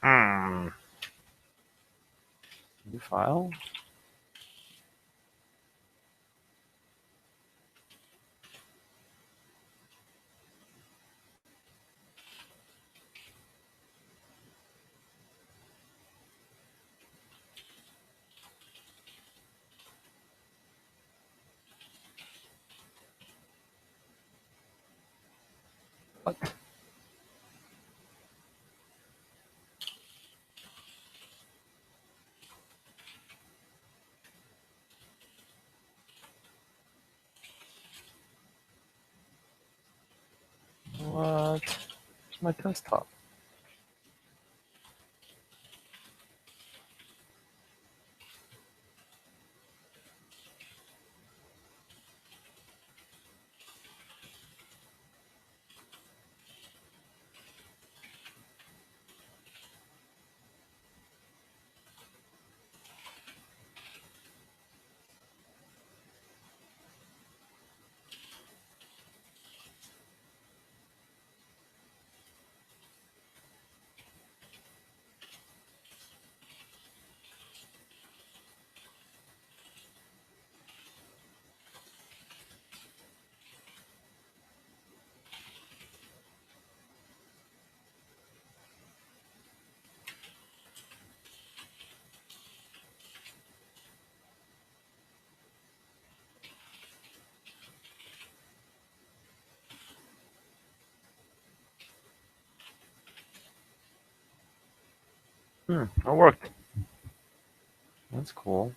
New file. What? What? It's my desktop. It worked. That's cool.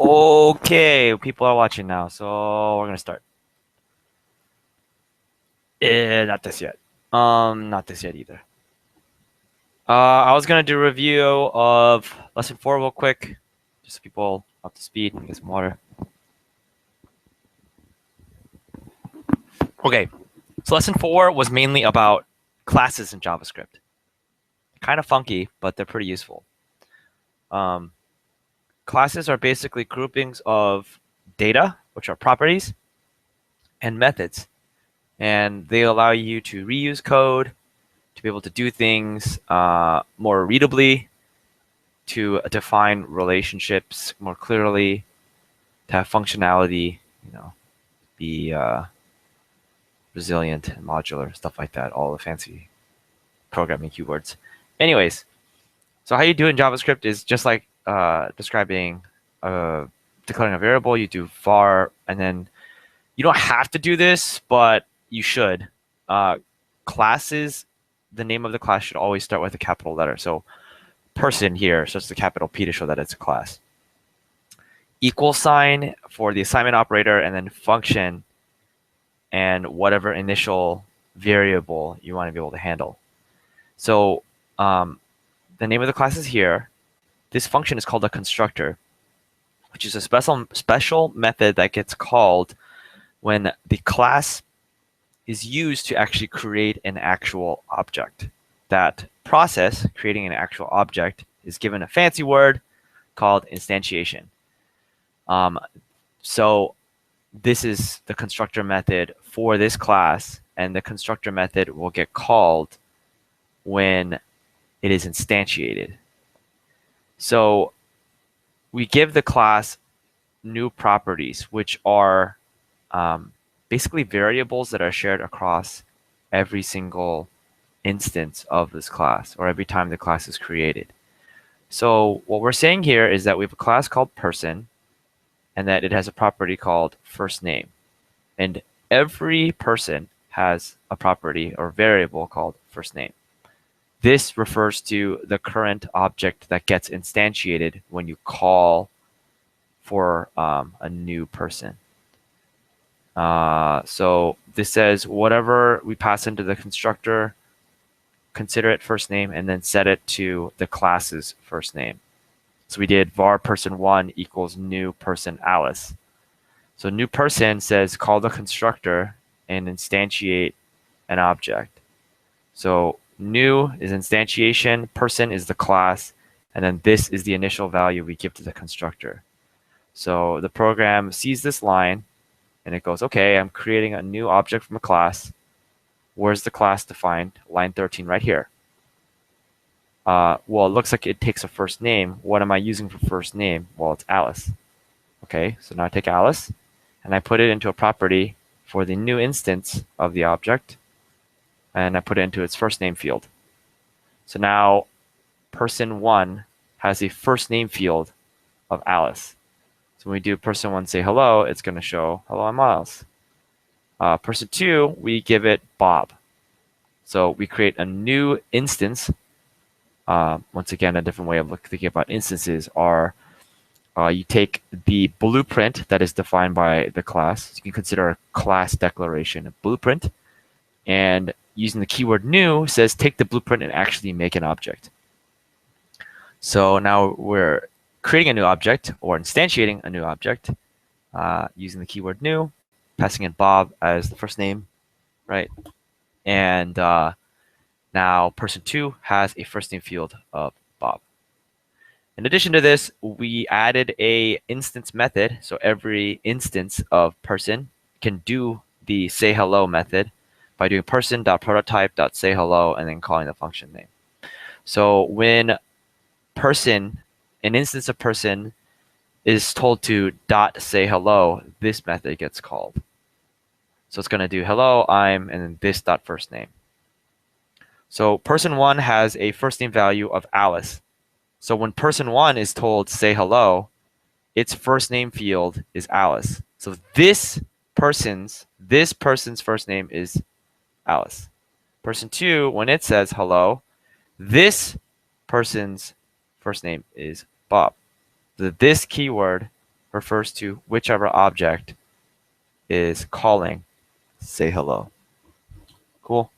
Okay, people are watching now, so we're gonna start. Not this yet. Not this yet either. I was gonna do a review of lesson 4 real quick, just so people up to speed and get some water. Okay, so lesson 4 was mainly about classes in JavaScript. Kind of funky, but they're pretty useful. Classes are basically groupings of data, which are properties, and methods. And they allow you to reuse code, to be able to do things more readably, to define relationships more clearly, to have functionality, be resilient and modular, stuff like that, all the fancy programming keywords. Anyways, so how you do in JavaScript is just like declaring a variable. You do var, and then you don't have to do this, but you should. Classes, the name of the class should always start with a capital letter. So person here starts with a capital P to show that it's a class. Equal sign for the assignment operator, and then function and whatever initial variable you want to be able to handle. So the name of the class is here. This function is called a constructor, which is a special method that gets called when the class is used to actually create an actual object. That process, creating an actual object, is given a fancy word called instantiation. So this is the constructor method for this class, and the constructor method will get called when it is instantiated. So we give the class new properties, which are basically variables that are shared across every single instance of this class, or every time the class is created. So what we're saying here is that we have a class called person, and that it has a property called first name. And every person has a property or variable called first name. This refers to the current object that gets instantiated when you call for a new person. So this says whatever we pass into the constructor, consider it first name, and then set it to the class's first name. So we did var person1 equals new person Alice. So new person says call the constructor and instantiate an object. So new is instantiation, person is the class, and then this is the initial value we give to the constructor. So the program sees this line and it goes, okay, I'm creating a new object from a class. Where's the class defined? Line 13 right here. Well, it looks like it takes a first name. What am I using for first name? Well, it's Alice. Okay, so now I take Alice and I put it into a property for the new instance of the object, and I put it into its first name field. So now person1 has a first name field of Alice. So when we do person1 say hello, it's going to show hello, I'm Alice. Person2, we give it Bob. So we create a new instance. Once again, a different way of thinking about instances are you take the blueprint that is defined by the class. So you can consider a class declaration a blueprint. And using the keyword new says take the blueprint and actually make an object. So now we're creating a new object or instantiating a new object using the keyword new, passing in Bob as the first name, right? And now person2 has a first name field of Bob. In addition to this, we added a instance method. So every instance of person can do the say hello method by doing person.prototype.sayhello and then calling the function name. So when person, an instance of person is told to .say hello, this method gets called. So it's going to do hello, I'm, and then this .first name. So person1 has a first name value of Alice. So when person1 is told say hello, its first name field is Alice. So this person's first name is Alice. Person2, when it says hello, this person's first name is Bob. So this keyword refers to whichever object is calling say hello. Cool.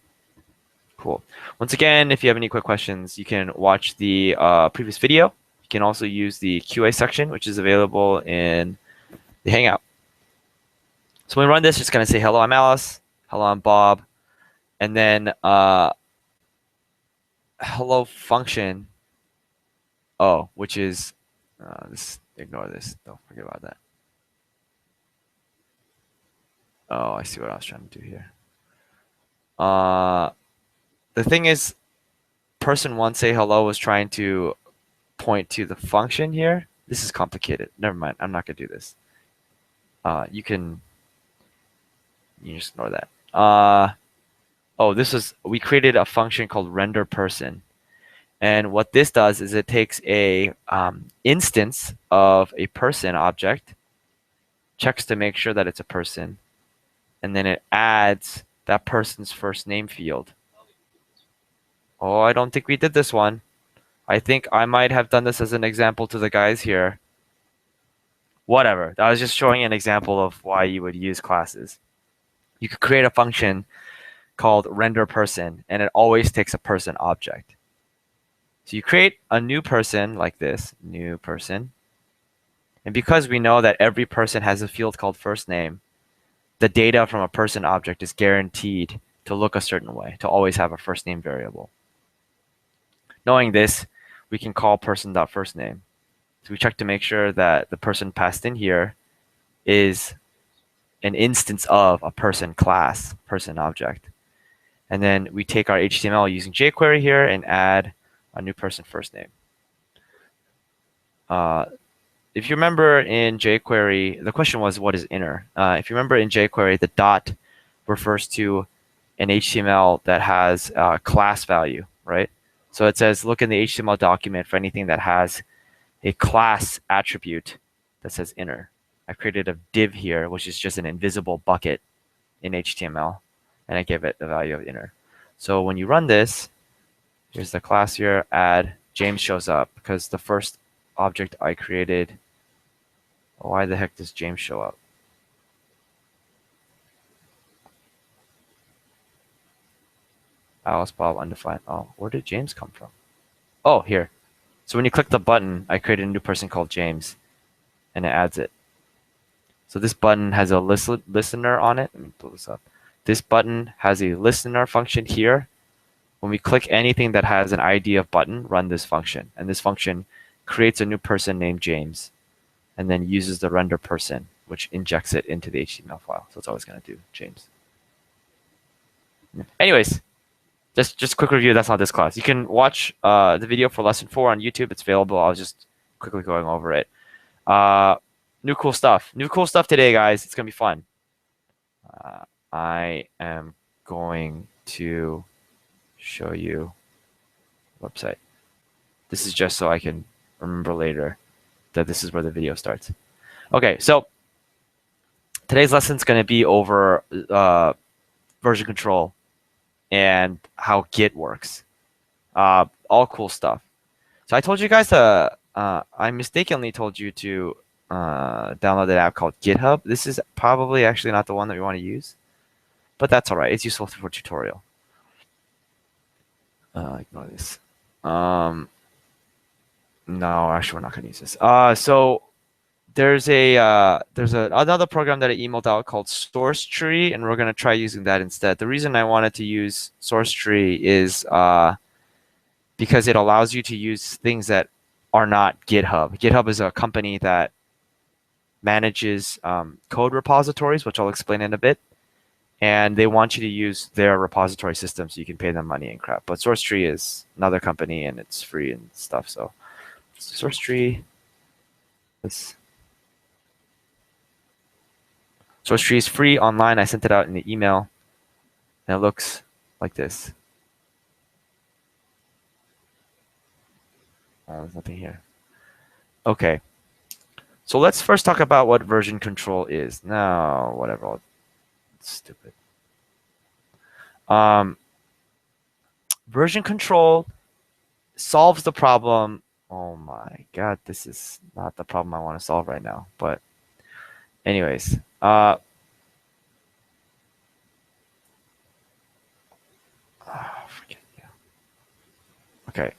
Cool. Once again, if you have any quick questions, you can watch the previous video. You can also use the QA section, which is available in the Hangout. So when we run this, it's going to say, hello, I'm Alice. Hello, I'm Bob. And then hello function, which is, ignore this. Don't forget about that. Oh, I see what I was trying to do here. The thing is, person one say hello was trying to point to the function here. This is complicated. Never mind. I'm not going to do this. You just ignore that. We created a function called render person. And what this does is it takes a instance of a person object, checks to make sure that it's a person, and then it adds that person's first name field. Oh, I don't think we did this one. I think I might have done this as an example to the guys here. Whatever. I was just showing an example of why you would use classes. You could create a function called render person, and it always takes a person object. So you create a new person like this, new person. And because we know that every person has a field called first name, the data from a person object is guaranteed to look a certain way, to always have a first name variable. Knowing this, we can call person.firstname. So we check to make sure that the person passed in here is an instance of a person class, person object. And then we take our HTML using jQuery here and add a new person first name. If you remember in jQuery, the question was, what is inner? If you remember in jQuery, the dot refers to an HTML that has a class value, right? So it says, look in the HTML document for anything that has a class attribute that says inner. I created a div here, which is just an invisible bucket in HTML, and I give it the value of inner. So when you run this, here's the class here, add, James shows up because the first object I created. Why the heck does James show up? Alice, Bob, undefined. Oh, where did James come from? Oh, here. So when you click the button, I created a new person called James, and it adds it. So this button has a listener on it. Let me pull this up. This button has a listener function here. When we click anything that has an ID of button, run this function. And this function creates a new person named James, and then uses the render person, which injects it into the HTML file. So it's always going to do James. Anyways, just quick review. That's not this class. You can watch the video for lesson 4 on YouTube. It's available. I was just quickly going over it. New cool stuff. New cool stuff today, guys. It's going to be fun. I am going to show you the website. This is just so I can remember later that this is where the video starts. Okay, so today's lesson is going to be over version control and how Git works. All cool stuff. So I told you guys I mistakenly told you to download an app called GitHub. This is probably actually not the one that we want to use, but that's all right. It's useful for tutorial. Ignore this. No, actually, we're not going to use this. So there's another program that I emailed out called Source Tree, and we're going to try using that instead. The reason I wanted to use Source Tree is because it allows you to use things that are not GitHub. GitHub is a company that manages code repositories, which I'll explain in a bit. And they want you to use their repository system so you can pay them money and crap. But Source Tree is another company and it's free and stuff. So Source Tree is free online. I sent it out in the email. And it looks like this. Oh, there's nothing here. Okay. So let's first talk about what version control is. No, whatever. It's stupid. Version control solves the problem. Oh my God, this is not the problem I want to solve right now. But Anyways, okay.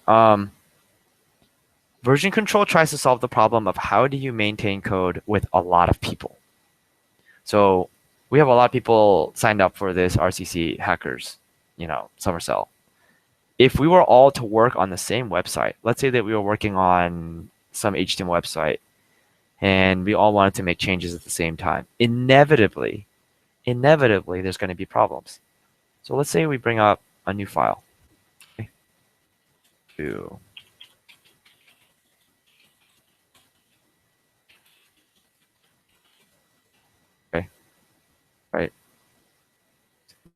Version control tries to solve the problem of how do you maintain code with a lot of people. So we have a lot of people signed up for this RCC Hackers, summer sale. If we were all to work on the same website, let's say that we were working on some HTML website and we all wanted to make changes at the same time, inevitably, there's going to be problems. So let's say we bring up a new file. To okay, right,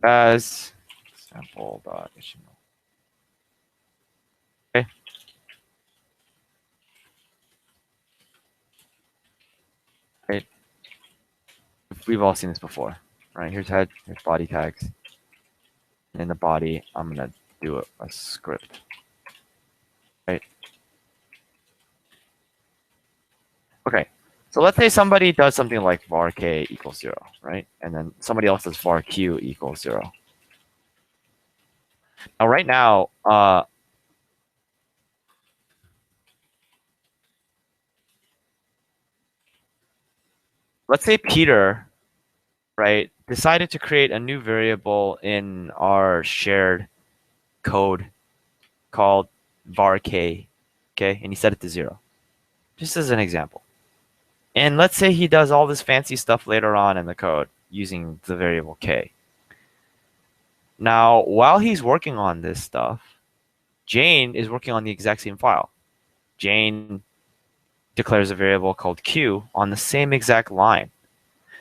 as sample.html. Okay, right. We've all seen this before, right? Here's head, here's body tags. In the body, I'm gonna do a script, right? Okay, so let's say somebody does something like var k equals 0, right? And then somebody else does var q equals 0. Now, right now, let's say Peter, right, decided to create a new variable in our shared code called var k, okay? And he set it to 0, just as an example. And let's say he does all this fancy stuff later on in the code using the variable k. Now, while he's working on this stuff, Jane is working on the exact same file. Jane declares a variable called q on the same exact line.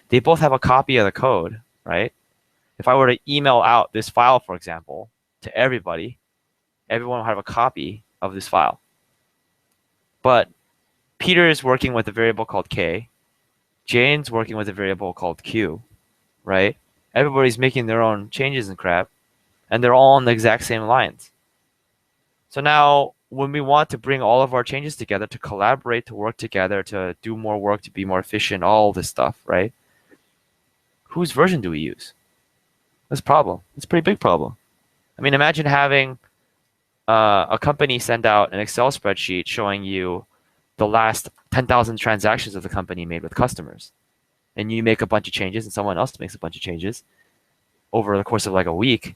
They both have a copy of the code, right? If I were to email out this file, for example, to everybody, everyone will have a copy of this file. But Peter is working with a variable called k. Jane's working with a variable called q, right? Everybody's making their own changes and crap, and they're all on the exact same lines. So now when we want to bring all of our changes together, to collaborate, to work together, to do more work, to be more efficient, all this stuff, right? Whose version do we use? That's a problem. It's a pretty big problem. I mean, imagine having a company send out an Excel spreadsheet showing you the last 10,000 transactions of the company made with customers. And you make a bunch of changes and someone else makes a bunch of changes over the course of like a week.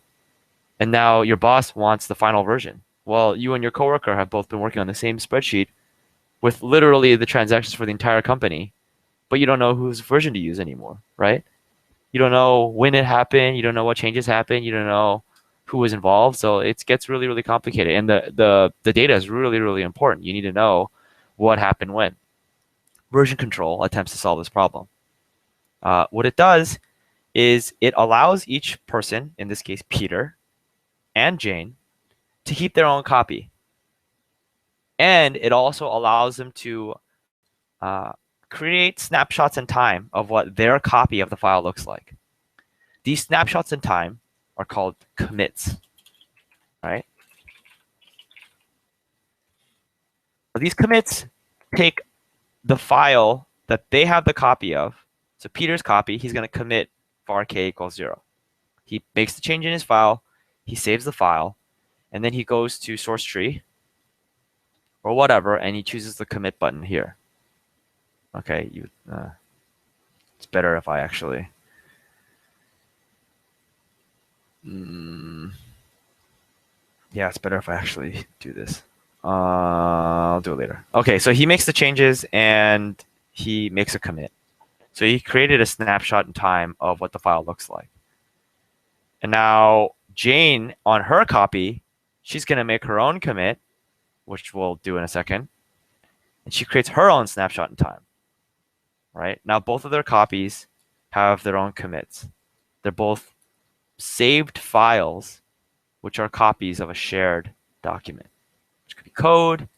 And now your boss wants the final version. Well, you and your coworker have both been working on the same spreadsheet with literally the transactions for the entire company, but you don't know whose version to use anymore, right? You don't know when it happened. You don't know what changes happened. You don't know who was involved. So it gets really, really complicated. And the data is really, really important. You need to know what happened when. Version control attempts to solve this problem. What it does is it allows each person, in this case Peter and Jane, to keep their own copy. And it also allows them to create snapshots in time of what their copy of the file looks like. These snapshots in time are called commits, right? So these commits take the file that they have the copy of. So Peter's copy, he's going to commit var k equals 0. He makes the change in his file, he saves the file, and then he goes to source tree or whatever, and he chooses the commit button here. Okay, it's better if I actually... yeah, it's better if I actually do this. I'll do it later. Okay, so he makes the changes and he makes a commit. So he created a snapshot in time of what the file looks like. And now Jane, on her copy, she's going to make her own commit, which we'll do in a second. And she creates her own snapshot in time. Right? Now both of their copies have their own commits. They're both saved files, which are copies of a shared document. Which could be code,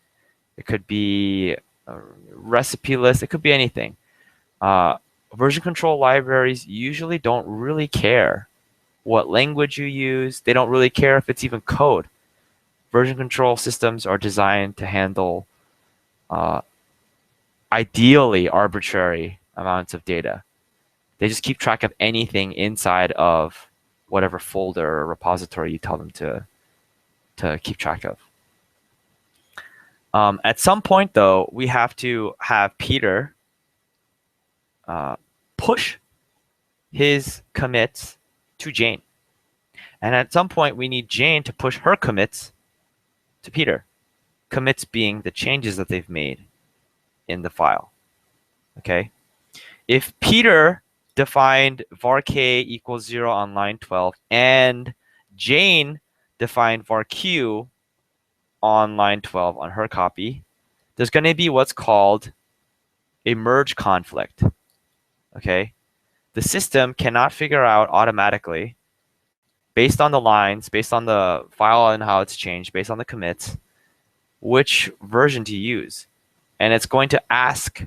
it could be a recipe list, it could be anything. Version control libraries usually don't really care what language you use. They don't really care if it's even code. Version control systems are designed to handle ideally arbitrary amounts of data. They just keep track of anything inside of whatever folder or repository you tell them to keep track of. At some point, though, we have to have Peter push his commits to Jane. And at some point, we need Jane to push her commits to Peter. Commits being the changes that they've made in the file. Okay? If Peter defined vark equals 0 on line 12 and Jane defined varq on line 12 on her copy, there's going to be what's called a merge conflict. Okay? The system cannot figure out automatically, based on the lines, based on the file and how it's changed, based on the commits, which version to use. And it's going to ask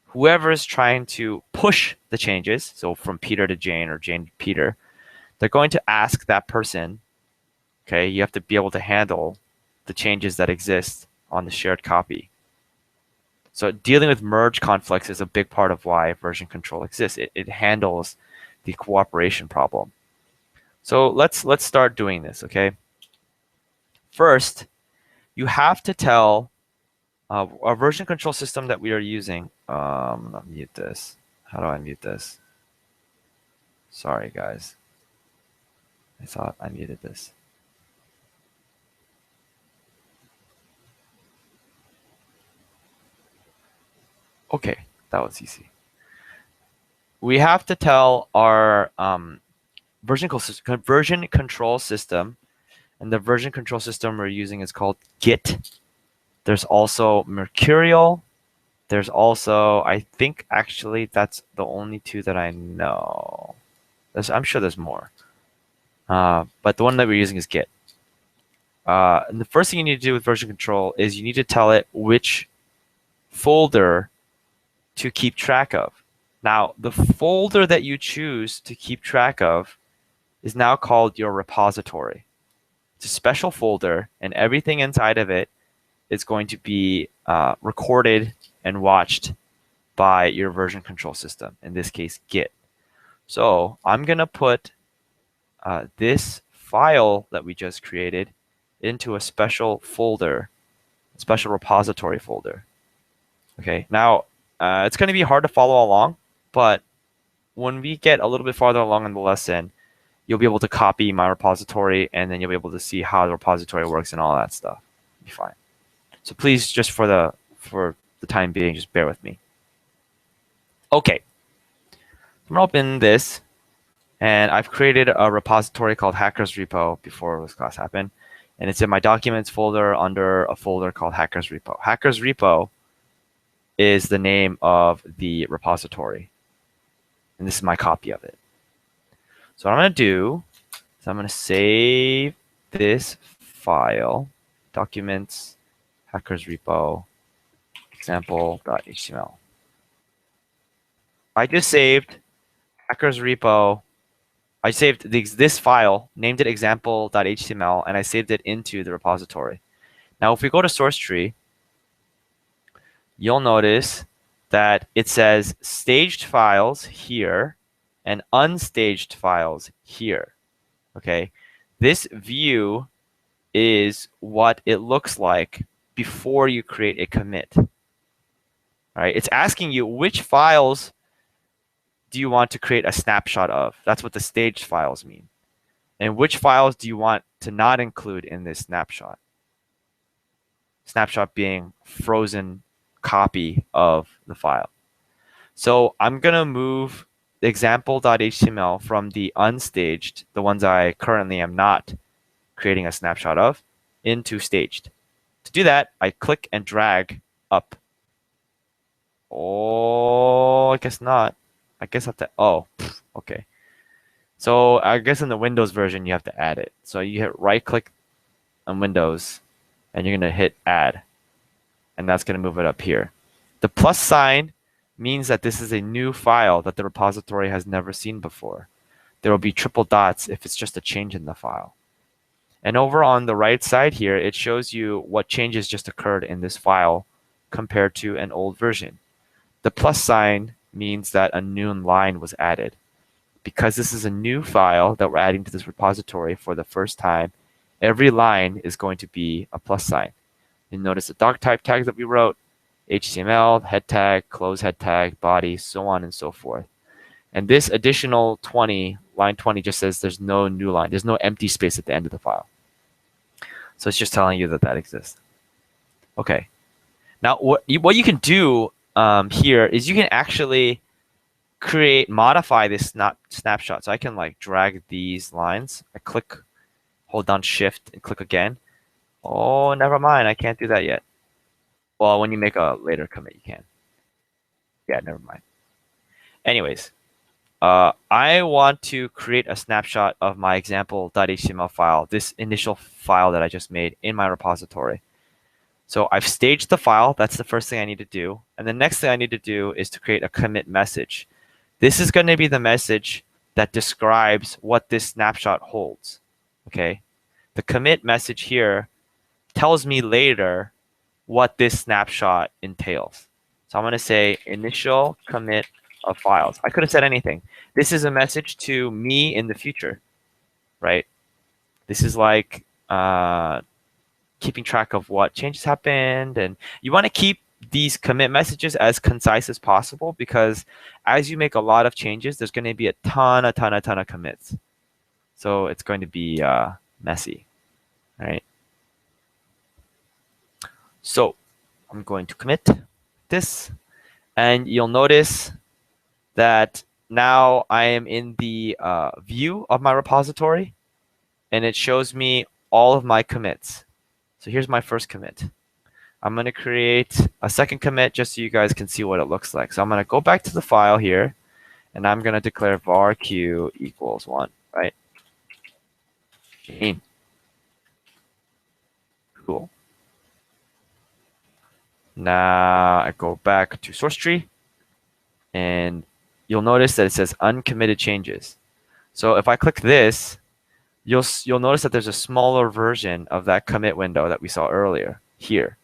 whoever is trying to push the changes, so from Peter to Jane or Jane to Peter, they're going to ask that person, okay, you have to be able to handle the changes that exist on the shared copy. So dealing with merge conflicts is a big part of why version control exists. It handles the cooperation problem. So let's start doing this, okay? First, you have to tell our version control system that we are using. I'll mute this. How do I mute this? Sorry, guys. I thought I muted this. Okay, that was easy. We have to tell our version control system, and the version control system we're using is called Git. There's also Mercurial. There's also, I think actually that's the only two that I know. I'm sure there's more. But the one that we're using is Git. And the first thing you need to do with version control is you need to tell it which folder to keep track of. Now, the folder that you choose to keep track of is now called your repository. It's a special folder, and everything inside of it is going to be recorded and watched by your version control system, in this case, Git. So I'm going to put this file that we just created into a special folder, a special repository folder. Okay, now it's going to be hard to follow along, but when we get a little bit farther along in the lesson, you'll be able to copy my repository, and then you'll be able to see how the repository works and all that stuff. It'll be fine. So please, just for the time being, just bear with me. Okay, I'm gonna open this, and I've created a repository called Hackers Repo before this class happened, and it's in my Documents folder under a folder called Hackers Repo. Hackers Repo is the name of the repository, and this is my copy of it. So what I'm going to do is I'm going to save this file, Documents, Hackers Repo, example.html. I just saved Hackers Repo. I saved this file, named it example.html, and I saved it into the repository. Now, if we go to source tree, you'll notice that it says staged files here and unstaged files here. Okay, this view is what it looks like before you create a commit. All right, it's asking you which files do you want to create a snapshot of. That's what the staged files mean. And which files do you want to not include in this snapshot? Snapshot being frozen copy of the file. So I'm going to move the example.html from the unstaged, the ones I currently am not creating a snapshot of, into staged. To do that, I click and drag up. Oh, I guess not. I guess I have to, oh, okay. So I guess in the Windows version, you have to add it. So you hit right click on Windows, and you're going to hit add. And that's going to move it up here. The plus sign means that this is a new file that the repository has never seen before. There will be triple dots if it's just a change in the file. And over on the right side here, it shows you what changes just occurred in this file compared to an old version. The plus sign means that a new line was added. Because this is a new file that we're adding to this repository for the first time, every line is going to be a plus sign. You notice the doc type tags that we wrote, HTML, head tag, close head tag, body, so on and so forth. And this additional 20, line 20, just says there's no new line. There's no empty space at the end of the file. So it's just telling you that that exists. Okay. Now, what you can do here is you can actually modify this snapshot. So I can like drag these lines. I click, hold down Shift, and click again. Oh, never mind. I can't do that yet. Well, when you make a later commit, you can. Yeah, never mind. Anyways, I want to create a snapshot of my example.html file, this initial file that I just made in my repository. So I've staged the file. That's the first thing I need to do. And the next thing I need to do is to create a commit message. This is going to be the message that describes what this snapshot holds. Okay. The commit message here tells me later what this snapshot entails. So I'm going to say initial commit of files. I could have said anything. This is a message to me in the future, right? This is like keeping track of what changes happened. And you want to keep these commit messages as concise as possible, because as you make a lot of changes, there's going to be a ton of commits. So it's going to be messy, right? So I'm going to commit this, and you'll notice that now I am in the view of my repository, and it shows me all of my commits. So here's my first commit. I'm going to create a second commit just so you guys can see what it looks like. So I'm going to go back to the file here, and I'm going to declare var q equals 1, right? Cool. Now I go back to source tree, and you'll notice that it says uncommitted changes. So if I click this, you'll notice that there's a smaller version of that commit window that we saw earlier here.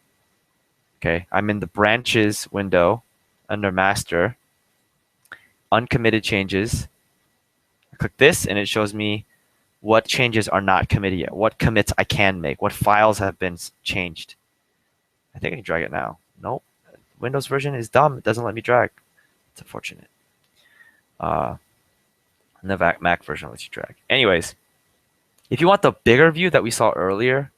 Okay, I'm in the branches window under master, uncommitted changes. I click this and it shows me what changes are not committed yet, what commits I can make, what files have been changed. I think I can drag it now. Nope, Windows version is dumb. It doesn't let me drag. It's unfortunate. And the Mac version lets you drag. Anyways, if you want the bigger view that we saw earlier,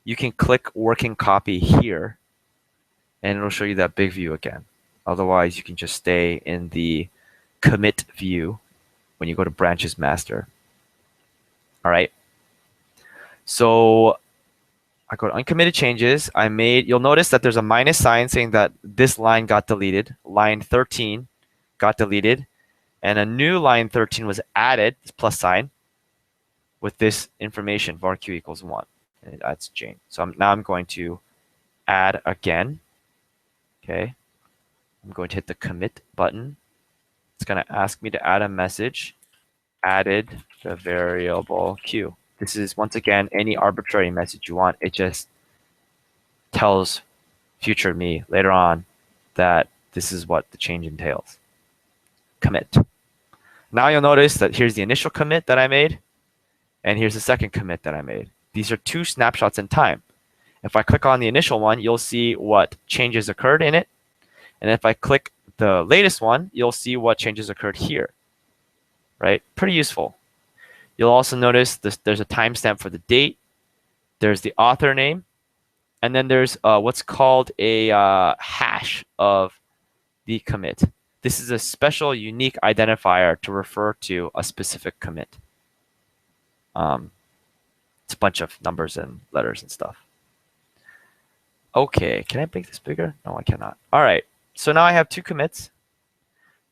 you can click working copy here, and it'll show you that big view again. Otherwise, you can just stay in the commit view when you go to branches master. All right. So I go to uncommitted changes. You'll notice that there's a minus sign saying that this line got deleted. Line 13 got deleted, and a new line 13 was added, this plus sign, with this information, var q equals 1. And that's Jane. So now I'm going to add again. Okay. I'm going to hit the commit button. It's going to ask me to add a message. Added the variable q. This is, once again, any arbitrary message you want. It just tells future me later on that this is what the change entails. Commit. Now you'll notice that here's the initial commit that I made, and here's the second commit that I made. These are two snapshots in time. If I click on the initial one, you'll see what changes occurred in it. And if I click the latest one, you'll see what changes occurred here. Right? Pretty useful. You'll also notice there's a timestamp for the date. There's the author name. And then there's what's called a hash of the commit. This is a special, unique identifier to refer to a specific commit. It's a bunch of numbers and letters and stuff. Okay, can I make this bigger? No, I cannot. All right, so now I have two commits.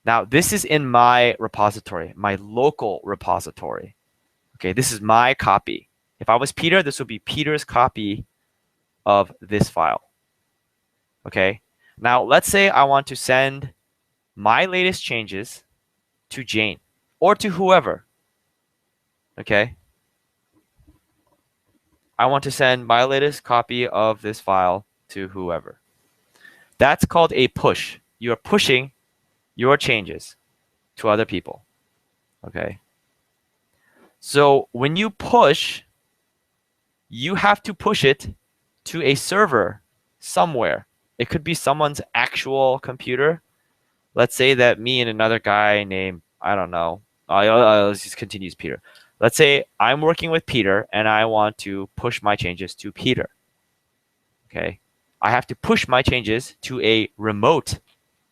Now, this is in my repository, my local repository. Okay, this is my copy. If I was Peter, this would be Peter's copy of this file. Okay, now let's say I want to send my latest changes to Jane or to whoever. Okay, I want to send my latest copy of this file to whoever. That's called a push. You're pushing your changes to other people. Okay. So when you push, you have to push it to a server somewhere. It could be someone's actual computer. Let's say that me and another guy named, I don't know, let's just continue Peter. Let's say I'm working with Peter and I want to push my changes to Peter. Okay. I have to push my changes to a remote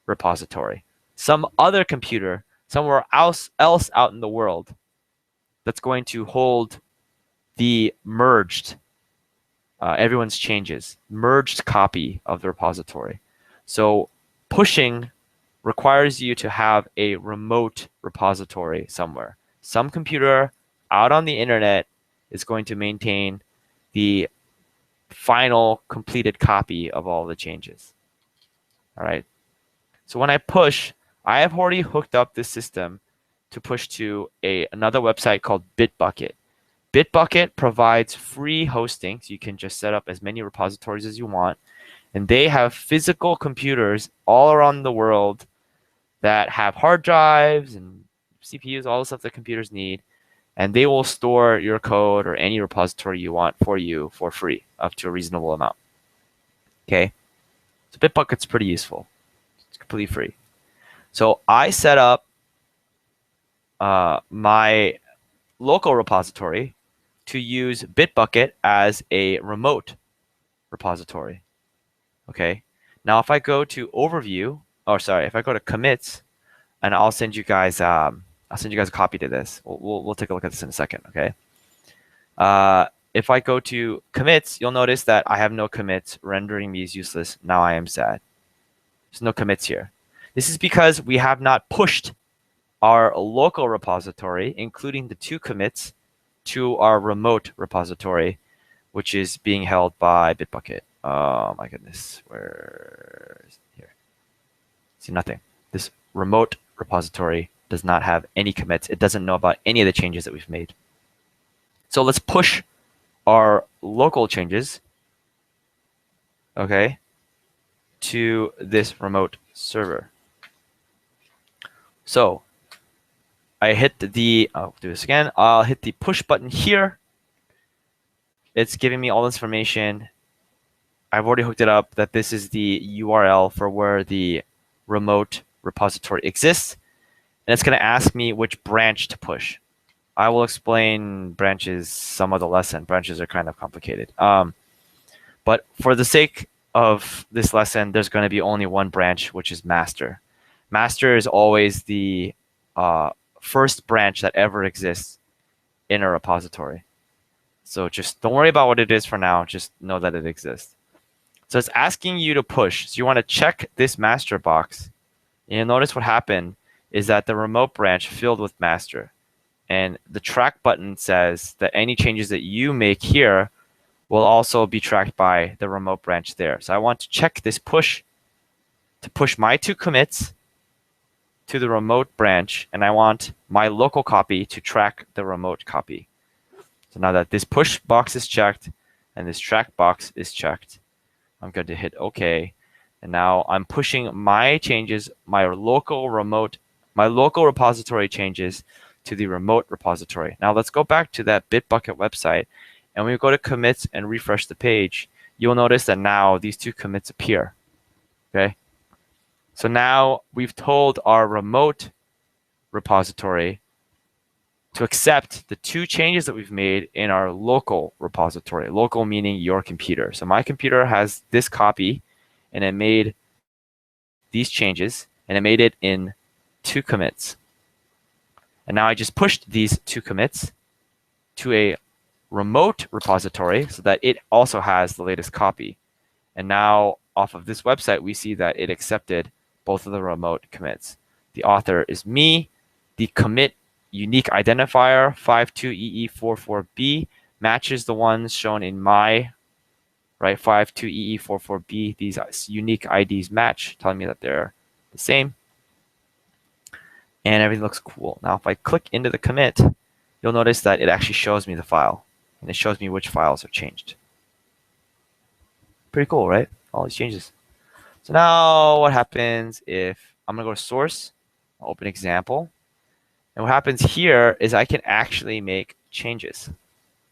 repository, some other computer somewhere else out in the world that's going to hold the merged, everyone's changes, merged copy of the repository. So pushing requires you to have a remote repository somewhere. Some computer out on the internet is going to maintain the final completed copy of all the changes. All right. So when I push, I have already hooked up this system to push to another website called Bitbucket. Bitbucket provides free hosting, so you can just set up as many repositories as you want. And they have physical computers all around the world that have hard drives and CPUs, all the stuff that computers need. And they will store your code or any repository you want for you for free, up to a reasonable amount. Okay? So Bitbucket's pretty useful. It's completely free. So I set up my local repository to use Bitbucket as a remote repository. Okay. Now, if I go to overview, if I go to commits, and I'll send you guys a copy to this. We'll take a look at this in a second. Okay. If I go to commits, you'll notice that I have no commits. Rendering me is useless. Now I am sad. There's no commits here. This is because we have not pushed our local repository, including the 2 commits, to our remote repository, which is being held by Bitbucket. Oh my goodness, where is it here? See, nothing. This remote repository does not have any commits. It doesn't know about any of the changes that we've made. So let's push our local changes, okay, to this remote server. So I hit I'll do this again. I'll hit the push button here. It's giving me all this information. I've already hooked it up that this is the URL for where the remote repository exists. And it's going to ask me which branch to push. I will explain branches some of the lesson. Branches are kind of complicated. But for the sake of this lesson, there's going to be only one branch, which is master. Master is always the first branch that ever exists in a repository. So just don't worry about what it is for now. Just know that it exists. So it's asking you to push. So you want to check this master box. And you'll notice what happened is that the remote branch filled with master. And the track button says that any changes that you make here will also be tracked by the remote branch there. So I want to check this push to push my 2 commits to the remote branch, and I want my local copy to track the remote copy. So now that this push box is checked and this track box is checked, I'm going to hit OK. And now I'm pushing my changes, my local repository changes to the remote repository. Now let's go back to that Bitbucket website, and when we go to commits and refresh the page, you'll notice that now these 2 commits appear. Okay. So now we've told our remote repository to accept the 2 changes that we've made in our local repository. Local meaning your computer. So my computer has this copy, and it made these changes, and it made it in 2 commits. And now I just pushed these 2 commits to a remote repository so that it also has the latest copy. And now off of this website, we see that it accepted both of the remote commits. The author is me. The commit unique identifier 52EE44B matches the ones shown in my, right, 52EE44B. These unique IDs match, telling me that they're the same. And everything looks cool. Now, if I click into the commit, you'll notice that it actually shows me the file. And it shows me which files are changed. Pretty cool, right? All these changes. So now what happens if I'm going to go to source, open example. And what happens here is I can actually make changes.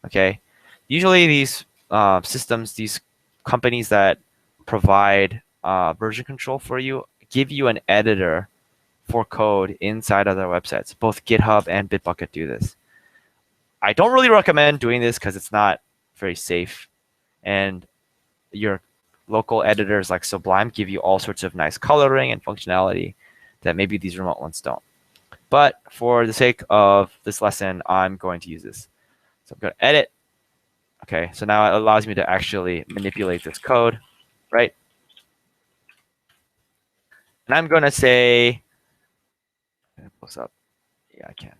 Okay. Usually these systems, these companies that provide version control for you, give you an editor for code inside of their websites. Both GitHub and Bitbucket do this. I don't really recommend doing this because it's not very safe. And your local editors like Sublime give you all sorts of nice coloring and functionality that maybe these remote ones don't. But for the sake of this lesson, I'm going to use this. So I'm going to edit. Okay, so now it allows me to actually manipulate this code, right? And I'm going to say, close up. Yeah, I can.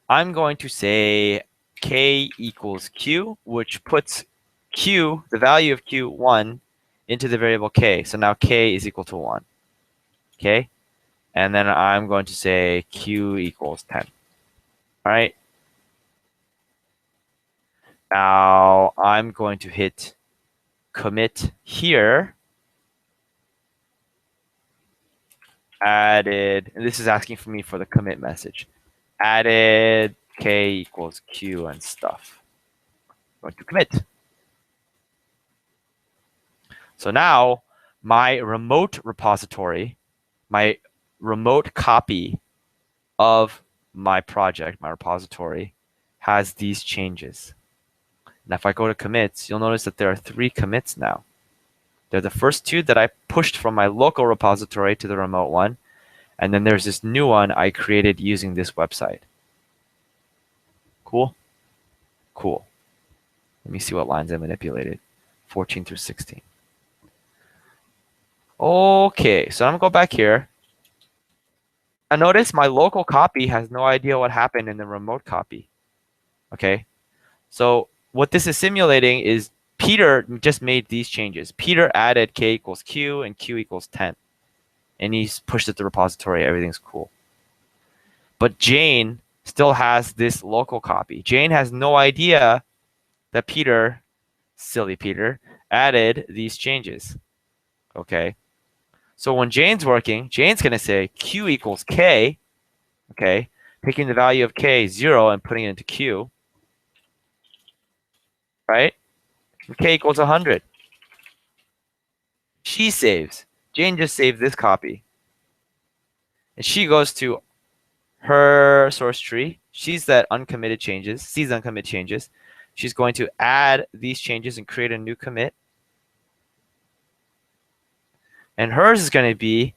I'm going to say k equals q, which puts q, the value of q, 1, into the variable k. So now k is equal to 1. Okay? And then I'm going to say q equals 10. All right? Now I'm going to hit commit here. Added, and this is asking for me for the commit message. Added k equals q and stuff. I'm going to commit. So now my remote repository, my remote copy of my project, my repository, has these changes. Now if I go to commits, you'll notice that there are 3 commits now. They're the first 2 that I pushed from my local repository to the remote one. And then there's this new one I created using this website. Cool? Cool. Let me see what lines I manipulated. 14 through 16. Okay, so I'm going to go back here. Now notice my local copy has no idea what happened in the remote copy. Okay, so what this is simulating is Peter just made these changes. Peter added k equals q and q equals 10. And he's pushed it to the repository. Everything's cool. But Jane still has this local copy. Jane has no idea that Peter, silly Peter, added these changes. Okay. So when Jane's working, Jane's going to say q equals k, okay, taking the value of k, 0, and putting it into q, right? And k equals 100. She saves. Jane just saved this copy. And she goes to her source tree. She's that uncommitted changes, sees uncommitted changes. She's going to add these changes and create a new commit. And hers is going to be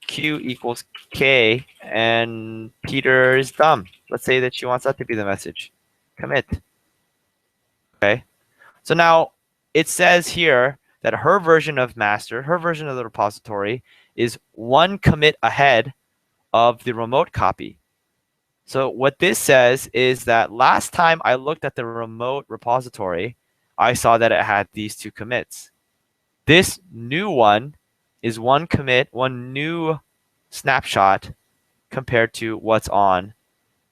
q equals k, and Peter is dumb. Let's say that she wants that to be the message. Commit. Okay. So now it says here that her version of master, her version of the repository, is 1 commit ahead of the remote copy. So what this says is that last time I looked at the remote repository, I saw that it had these 2 commits. This new one is 1 commit, 1 new snapshot compared to what's on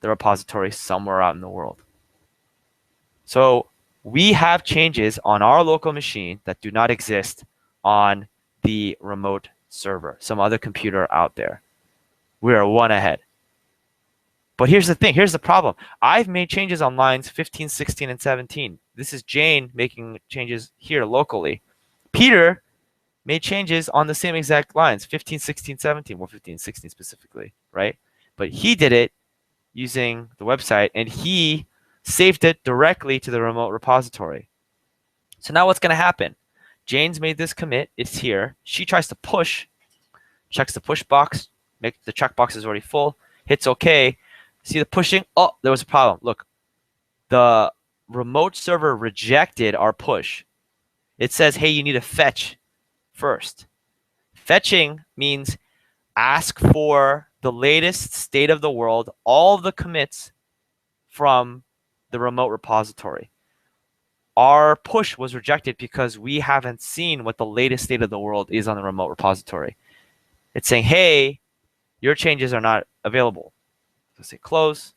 the repository somewhere out in the world. So we have changes on our local machine that do not exist on the remote server, some other computer out there. We are 1 ahead. But here's the thing. Here's the problem. I've made changes on lines 15, 16, and 17. This is Jane making changes here locally. Peter made changes on the same exact lines, 15, 16, 17. Well, 15, 16 specifically, right? But he did it using the website, and he saved it directly to the remote repository. So now what's going to happen? Jane's made this commit. It's here. She tries to push, checks the push box. Make the checkbox is already full. Hits OK. See the pushing? Oh, there was a problem. Look, the remote server rejected our push. It says, hey, you need to fetch first. Fetching means ask for the latest state of the world, all of the commits from the remote repository. Our push was rejected because we haven't seen what the latest state of the world is on the remote repository. It's saying, hey, your changes are not available. So say close,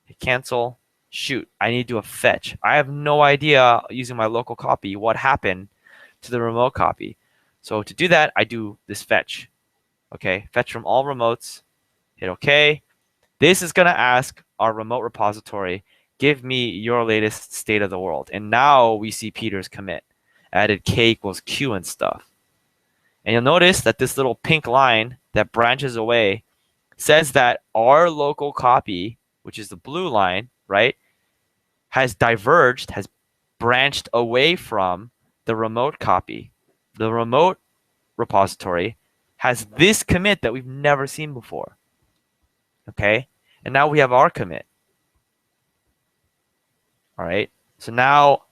hit cancel, shoot, I need to do a fetch. I have no idea using my local copy what happened to the remote copy. So to do that, I do this fetch. Okay, fetch from all remotes, hit OK. This is going to ask our remote repository, give me your latest state of the world. And now we see Peter's commit, added k equals q and stuff. And you'll notice that this little pink line that branches away says that our local copy, which is the blue line, right, has diverged, has branched away from the remote copy. The remote repository has this commit that we've never seen before. Okay, and now we have our commit. All right, so now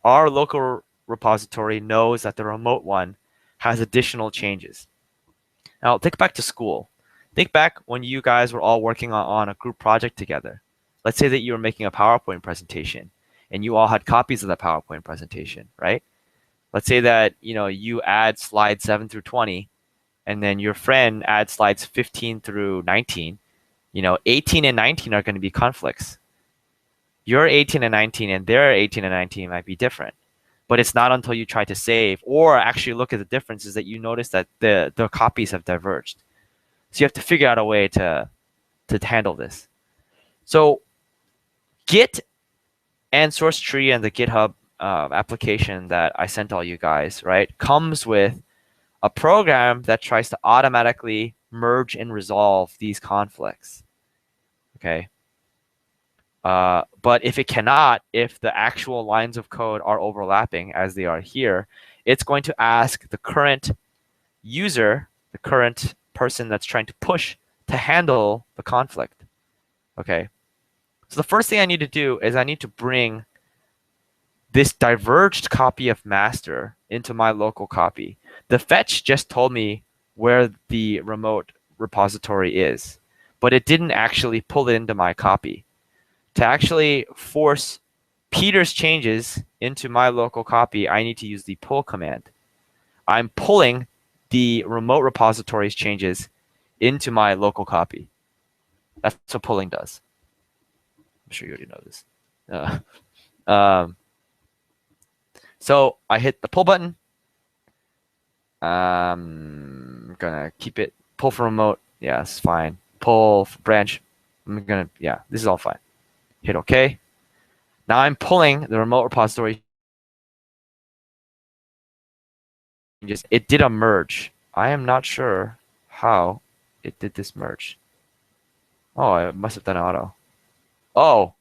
our local repository knows that the remote one has additional changes. Now think back to school. Think back when you guys were all working on a group project together. Let's say that you were making a PowerPoint presentation and you all had copies of that PowerPoint presentation, right? Let's say that you add slides 7 through 20 and then your friend adds slides 15 through 19. 18 and 19 are going to be conflicts. Your 18 and 19 and their 18 and 19 might be different. But it's not until you try to save or actually look at the differences that you notice that the copies have diverged. So you have to figure out a way to handle this. So Git and source tree and the GitHub application that I sent all you guys, right, comes with a program that tries to automatically merge and resolve these conflicts. Okay. But if it cannot, if the actual lines of code are overlapping as they are here, it's going to ask the current user, the current person that's trying to push to handle the conflict. Okay. So the first thing I need to do is I need to bring this diverged copy of master into my local copy. The fetch just told me where the remote repository is, but it didn't actually pull it into my copy. To actually force Peter's changes into my local copy, I need to use the pull command. I'm pulling the remote repository's changes into my local copy. That's what pulling does. I'm sure you already know this. So I hit the pull button. I'm gonna keep it. Pull from remote. Yeah, it's fine. Pull branch. Yeah, this is all fine. Hit OK. Now I'm pulling the remote repository. It did a merge. I am not sure how it did this merge. Oh, I must have done auto. Oh,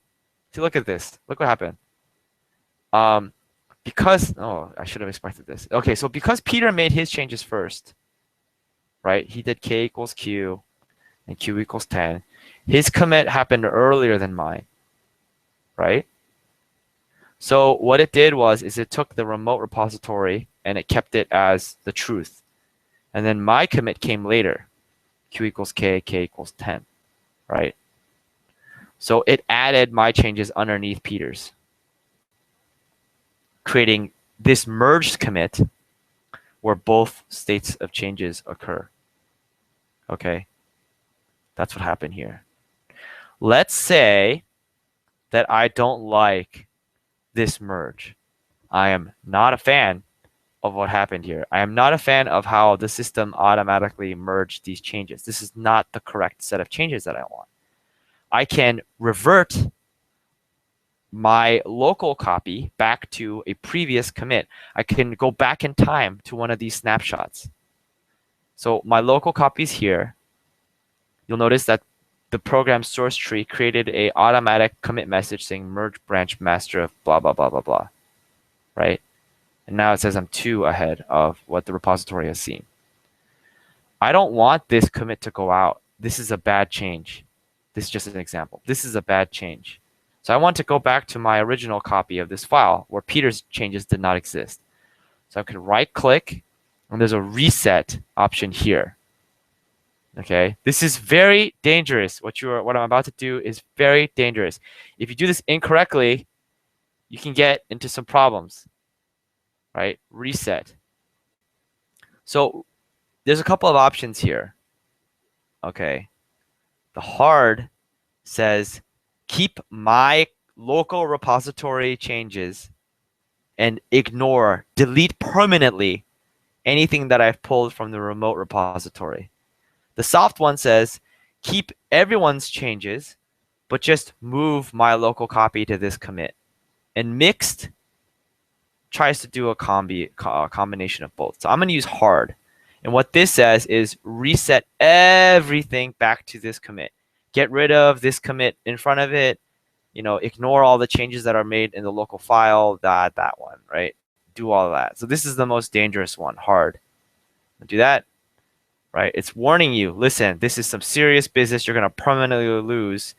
see, look at this. Look what happened. I should have expected this. Okay, so because Peter made his changes first, right? He did k equals q and q equals 10. His commit happened earlier than mine, right? So what it did was it took the remote repository and it kept it as the truth. And then my commit came later, q equals k, k equals 10, right? So it added my changes underneath Peter's, creating this merged commit where both states of changes occur. Okay, that's what happened here. Let's say that I don't like this merge. I am not a fan of what happened here. I am not a fan of how the system automatically merged these changes. This is not the correct set of changes that I want. I can revert my local copy back to a previous commit. I can go back in time to one of these snapshots. So my local copy is here. You'll notice that the program source tree created a automatic commit message saying merge branch master of blah, blah, blah, blah, blah, right? And now it says I'm 2 ahead of what the repository has seen. I don't want this commit to go out. This is a bad change. This is just an example. This is a bad change. So I want to go back to my original copy of this file where Peter's changes did not exist. So I can right click and there's a reset option here. Okay, this is very dangerous. What I'm about to do is very dangerous. If you do this incorrectly, you can get into some problems, right? Reset. So there's a couple of options here. Okay, the hard says keep my local repository changes and delete permanently anything that I've pulled from the remote repository. The soft one says, keep everyone's changes, but just move my local copy to this commit. And mixed tries to do a combination of both. So I'm going to use hard. And what this says is reset everything back to this commit. Get rid of this commit in front of it. Ignore all the changes that are made in the local file, that one, right? Do all of that. So this is the most dangerous one, hard. Do that, right? It's warning you, listen, this is some serious business. You're going to permanently lose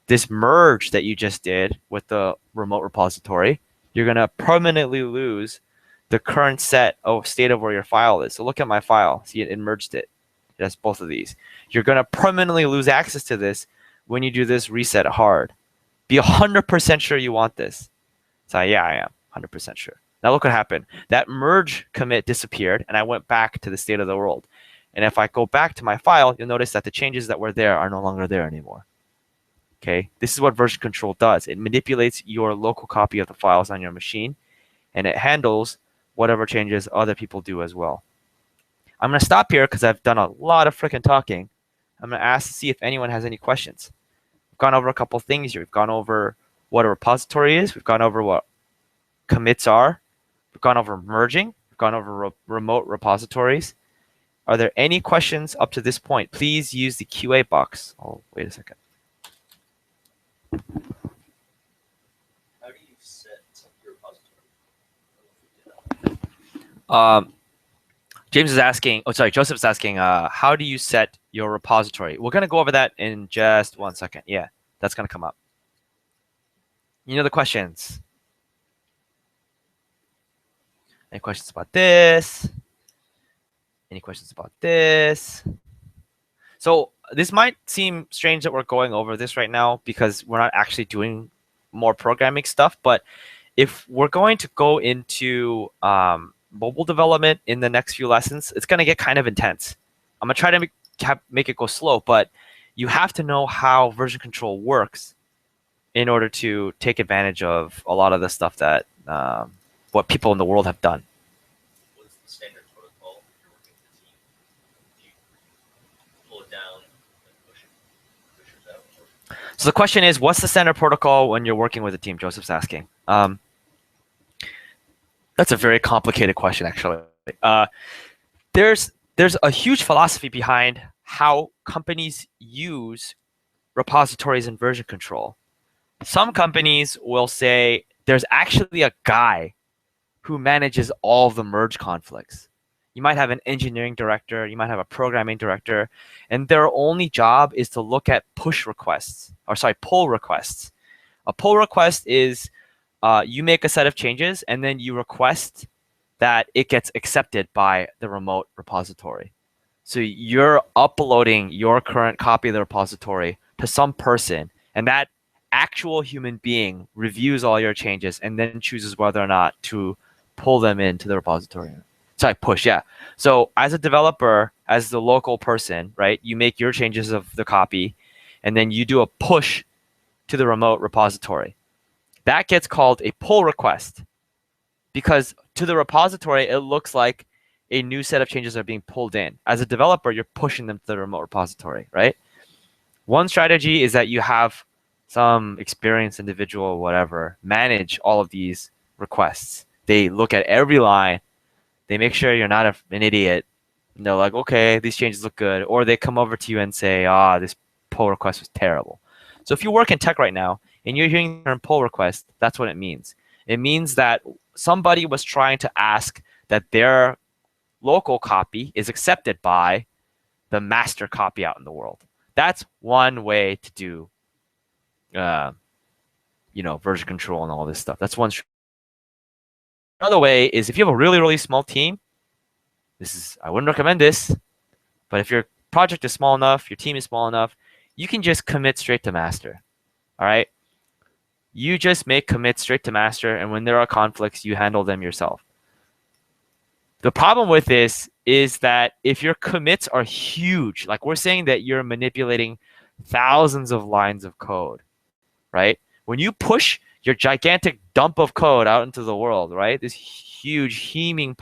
this merge that you just did with the remote repository. You're going to permanently lose the current state of where your file is. So look at my file. See, it merged it. It has both of these. You're going to permanently lose access to this when you do this reset hard. Be 100% sure you want this. So yeah, I am 100% sure. Now look what happened. That merge commit disappeared, and I went back to the state of the world. And if I go back to my file, you'll notice that the changes that were there are no longer there anymore. Okay, this is what version control does. It manipulates your local copy of the files on your machine, and it handles whatever changes other people do as well. I'm going to stop here because I've done a lot of freaking talking. I'm going to ask to see if anyone has any questions. We've gone over a couple things here. We've gone over what a repository is. We've gone over what commits are. We've gone over merging. We've gone over remote repositories. Are there any questions up to this point? Please use the QA box. Oh, wait a second. How do you set your repository? James is asking, Joseph's asking, how do you set your repository? We're going to go over that in just 1 second. Yeah, that's going to come up. The questions. Any questions about this? Any questions about this? So this might seem strange that we're going over this right now because we're not actually doing more programming stuff. But if we're going to go into mobile development in the next few lessons, it's going to get kind of intense. I'm going to try to make it go slow, but you have to know how version control works in order to take advantage of a lot of the stuff that what people in the world have done. What's the standard protocol if you're working with the team? You pull it down and push it out? So the question is, what's the standard protocol when you're working with a team? Joseph's asking. That's a very complicated question, actually. There's a huge philosophy behind how companies use repositories and version control. Some companies will say there's actually a guy who manages all the merge conflicts. You might have an engineering director, you might have a programming director, and their only job is to look at pull requests. A pull request is you make a set of changes and then you request that it gets accepted by the remote repository. So you're uploading your current copy of the repository to some person, and that actual human being reviews all your changes and then chooses whether or not to pull them into the repository. Sorry, push, yeah. So as a developer, as the local person, right, you make your changes of the copy, and then you do a push to the remote repository. That gets called a pull request because to the repository, it looks like a new set of changes are being pulled in. As a developer, you're pushing them to the remote repository, right? One strategy is that you have some experienced individual, whatever, manage all of these requests. They look at every line. They make sure you're not an idiot. And they're like, okay, these changes look good. Or they come over to you and say, this pull request was terrible. So if you work in tech right now and you're hearing the term pull request, that's what it means. It means that somebody was trying to ask that their local copy is accepted by the master copy out in the world. That's one way to do, version control and all this stuff. That's one. Another way is if you have a really, really small team, I wouldn't recommend this, but if your project is small enough, your team is small enough, you can just commit straight to master. All right. You just make commits straight to master, and when there are conflicts, you handle them yourself. The problem with this is that if your commits are huge, like we're saying that you're manipulating thousands of lines of code, right? When you push your gigantic dump of code out into the world, right? This huge heaping,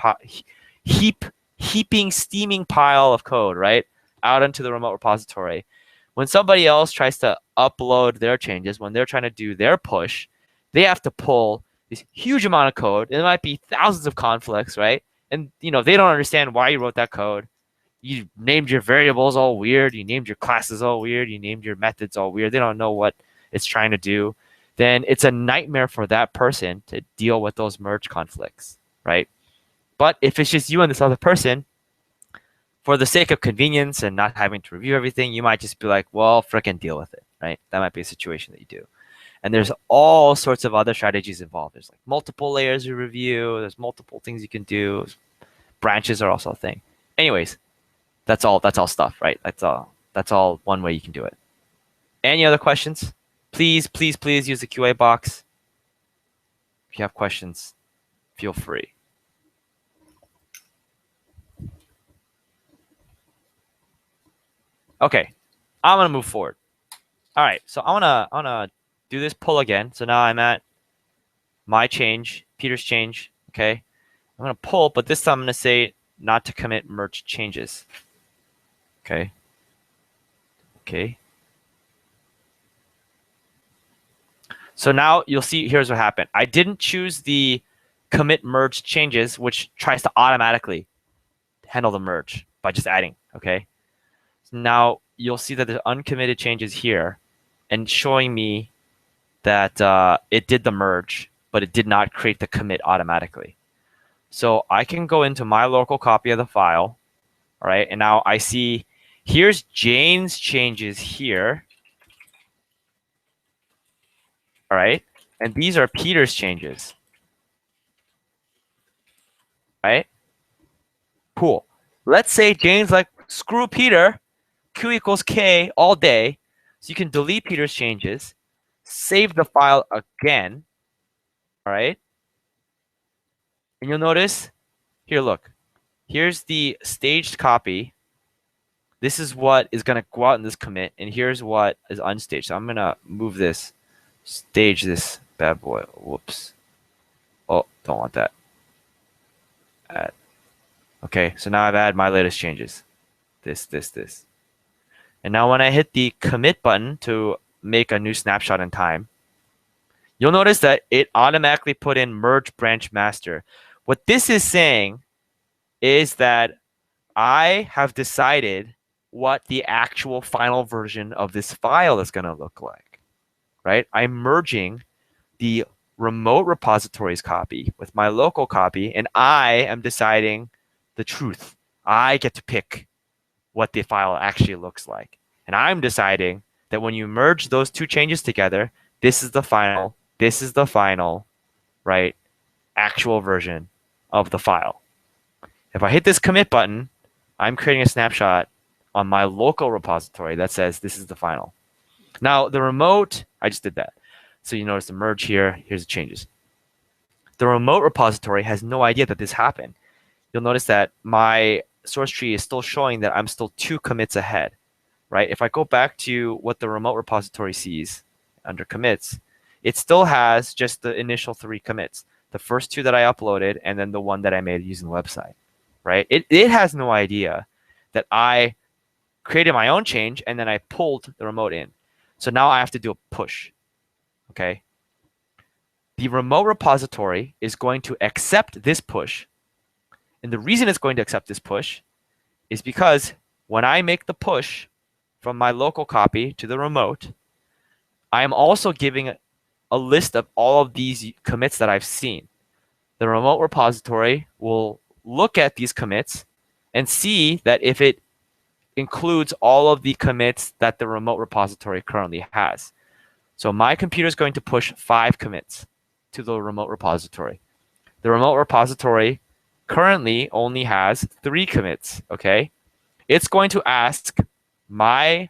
steaming pile of code, right? out into the remote repository. When somebody else tries to upload their changes, when they're trying to do their push, they have to pull this huge amount of code. It might be thousands of conflicts, right? And they don't understand why you wrote that code. You named your variables all weird. You named your classes all weird. You named your methods all weird. They don't know what it's trying to do. Then it's a nightmare for that person to deal with those merge conflicts, right? But if it's just you and this other person, for the sake of convenience and not having to review everything, you might just be like, well, frickin' deal with it, right? That might be a situation that you do. And there's all sorts of other strategies involved. There's like multiple layers of review. There's multiple things you can do. Branches are also a thing. Anyways, that's all stuff, right? That's all one way you can do it. Any other questions? Please use the QA box. If you have questions, feel free. Okay, I'm gonna move forward. All right, so I wanna do this pull again. So now I'm at my change, Peter's change. Okay, I'm gonna pull, but this time I'm gonna say not to commit merge changes. Okay. Okay. So now you'll see, here's what happened. I didn't choose the commit merge changes, which tries to automatically handle the merge by just adding, okay? So now you'll see that there's uncommitted changes here and showing me that it did the merge, but it did not create the commit automatically. So I can go into my local copy of the file, all right? And now I see, here's Jane's changes here. All right. And these are Peter's changes. Right? Cool. Let's say Jane's like, screw Peter, Q equals K all day. So you can delete Peter's changes, save the file again. All right. And you'll notice here, look, here's the staged copy. This is what is going to go out in this commit. And here's what is unstaged. So I'm going to move this, stage this bad boy. Whoops. Oh, don't want that. Add. Okay, so now I've added my latest changes. This. And now when I hit the commit button to make a new snapshot in time, you'll notice that it automatically put in merge branch master. What this is saying is that I have decided what the actual final version of this file is going to look like, right? I'm merging the remote repositories copy with my local copy, and I am deciding the truth. I get to pick what the file actually looks like. And I'm deciding that when you merge those two changes together, this is the final, right, actual version of the file. If I hit this commit button, I'm creating a snapshot on my local repository that says this is the final. Now, the remote, I just did that. So you notice the merge here. Here's the changes. The remote repository has no idea that this happened. You'll notice that my source tree is still showing that I'm still 2 commits ahead, right? If I go back to what the remote repository sees under commits, it still has just the initial 3 commits, the first 2 that I uploaded and then the one that I made using the website, right? It has no idea that I created my own change and then I pulled the remote in. So now I have to do a push, okay? The remote repository is going to accept this push. And the reason it's going to accept this push is because when I make the push from my local copy to the remote, I am also giving a list of all of these commits that I've seen. The remote repository will look at these commits and see that if it includes all of the commits that the remote repository currently has. So my computer is going to push 5 commits to the remote repository. The remote repository currently only has 3 commits, okay? It's going to ask my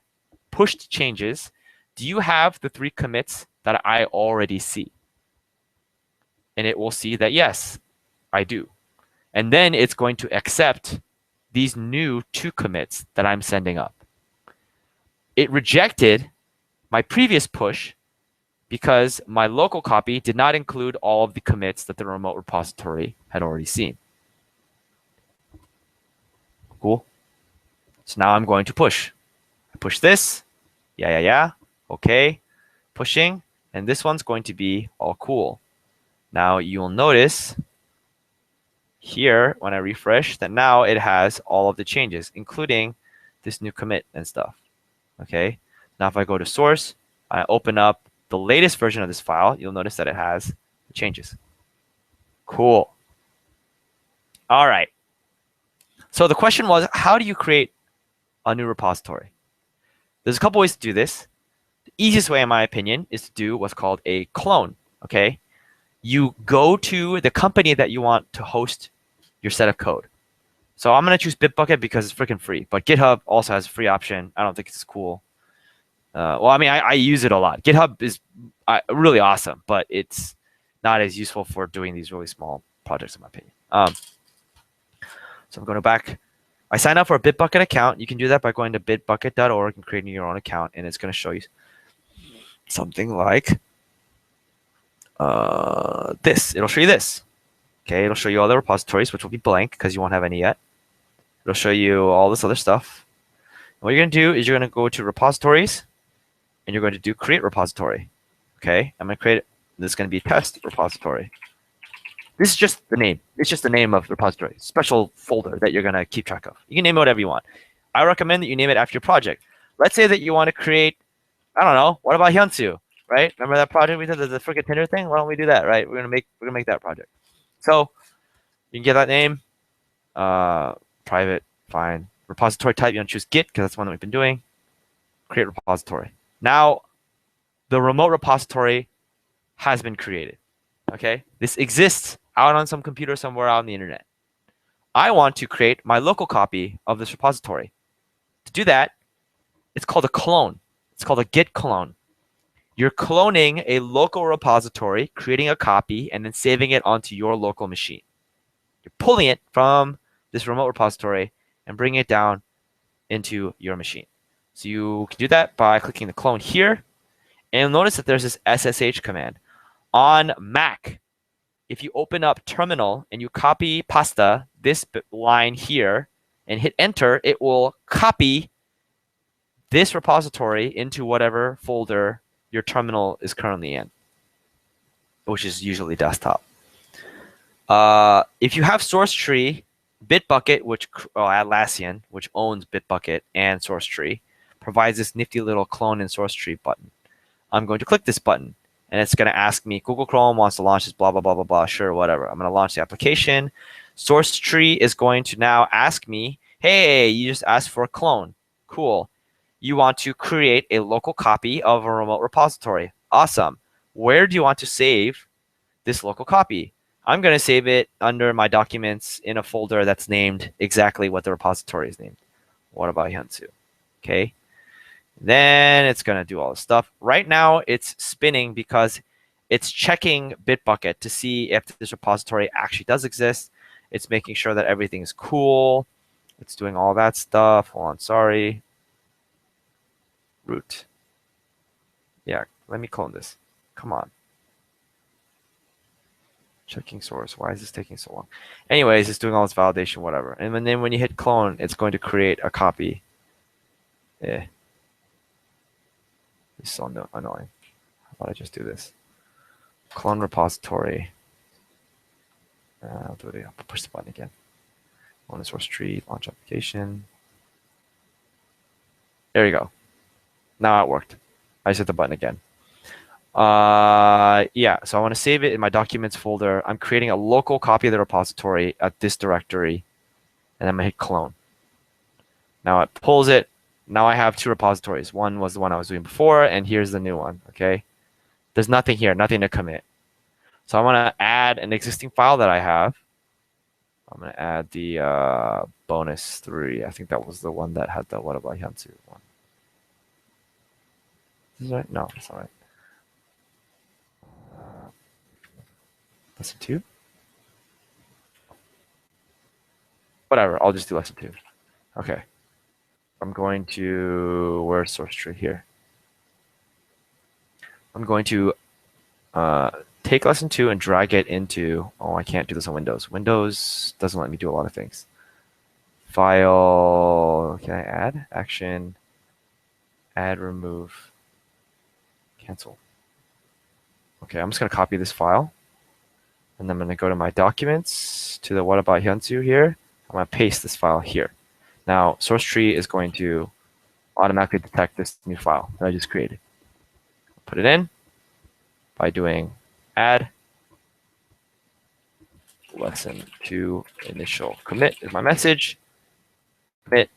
pushed changes, do you have the 3 commits that I already see? And it will see that, yes, I do. And then it's going to accept these new 2 commits that I'm sending up. It rejected my previous push because my local copy did not include all of the commits that the remote repository had already seen. Cool? So now I'm going to push. I push this. Yeah. Okay. Pushing. And this one's going to be all cool. Now you'll notice here when I refresh that now it has all of the changes, including this new commit and stuff. Okay. Now if I go to source, I open up the latest version of this file, you'll notice that it has the changes. Cool. All right. So the question was, how do you create a new repository? There's a couple ways to do this. The easiest way, in my opinion, is to do what's called a clone. Okay. You go to the company that you want to host your set of code. So I'm going to choose Bitbucket because it's freaking free, but GitHub also has a free option. I don't think it's cool. Well, I mean, I use it a lot. GitHub is really awesome, but it's not as useful for doing these really small projects, in my opinion. So I'm going back. I signed up for a Bitbucket account. You can do that by going to bitbucket.org and creating your own account, and it's going to show you something like this. It'll show you this. Okay, it'll show you all the repositories, which will be blank because you won't have any yet. It'll show you all this other stuff. What you're going to do is you're going to go to repositories, and you're going to do create repository. Okay, I'm going to create, this is going to be test repository. This is just the name. It's just the name of the repository, special folder that you're going to keep track of. You can name it whatever you want. I recommend that you name it after your project. Let's say that you want to create, I don't know, what about Hyunsu, right? Remember that project we did, the freaking Tinder thing? Why don't we do that, right? We're gonna make that project. So you can get that name, private, fine. Repository type, you want to choose Git because that's the one that we've been doing. Create repository. Now, the remote repository has been created. Okay, this exists out on some computer somewhere out on the internet. I want to create my local copy of this repository. To do that, it's called a clone. It's called a Git clone. You're cloning a local repository, creating a copy, and then saving it onto your local machine. You're pulling it from this remote repository and bringing it down into your machine. So you can do that by clicking the clone here. And you'll notice that there's this SSH command. On Mac, if you open up terminal and you copy pasta, this line here, and hit enter, it will copy this repository into whatever folder your terminal is currently in, which is usually desktop. If you have source tree, Bitbucket, Atlassian, which owns Bitbucket and source tree, provides this nifty little clone and source tree button. I'm going to click this button, and it's going to ask me, Google Chrome wants to launch this, blah, blah, blah, blah, blah, sure, whatever. I'm going to launch the application. Source tree is going to now ask me, hey, you just asked for a clone. Cool. You want to create a local copy of a remote repository. Awesome. Where do you want to save this local copy? I'm going to save it under my documents in a folder that's named exactly what the repository is named. What about Hyunsu? Okay. Then it's going to do all this stuff. Right now, it's spinning because it's checking Bitbucket to see if this repository actually does exist. It's making sure that everything's cool. It's doing all that stuff. Hold on, sorry. Root. Yeah, let me clone this. Come on. Checking source. Why is this taking so long? Anyways, it's doing all this validation, whatever. And then when you hit clone, it's going to create a copy. It's so annoying. How about I just do this? Clone repository. I'll do it. I'll push the button again. On the source tree, launch application. There you go. Now it worked. I just hit the button again. Yeah, so I want to save it in my documents folder. I'm creating a local copy of the repository at this directory, and I'm going to hit clone. Now it pulls it. Now I have two repositories. One was the one I was doing before, and here's the new one, okay? There's nothing here, nothing to commit. So I want to add an existing file that I have. I'm going to add the bonus 3. I think that was the one that had the what about Hyunsu one. Is this right? No, that's not right. Lesson 2? Whatever, I'll just do lesson 2. Okay. I'm going to, where's source tree? Here. I'm going to take lesson 2 and drag it into, oh, I can't do this on Windows. Windows doesn't let me do a lot of things. file, can I add? Action, add, remove, cancel. Okay, I'm just gonna copy this file. And I'm gonna go to my documents, to the what about Hyunsu here. I'm gonna paste this file here. Now, source tree is going to automatically detect this new file that I just created. Put it in by doing add lesson 2 initial commit is my message. Commit.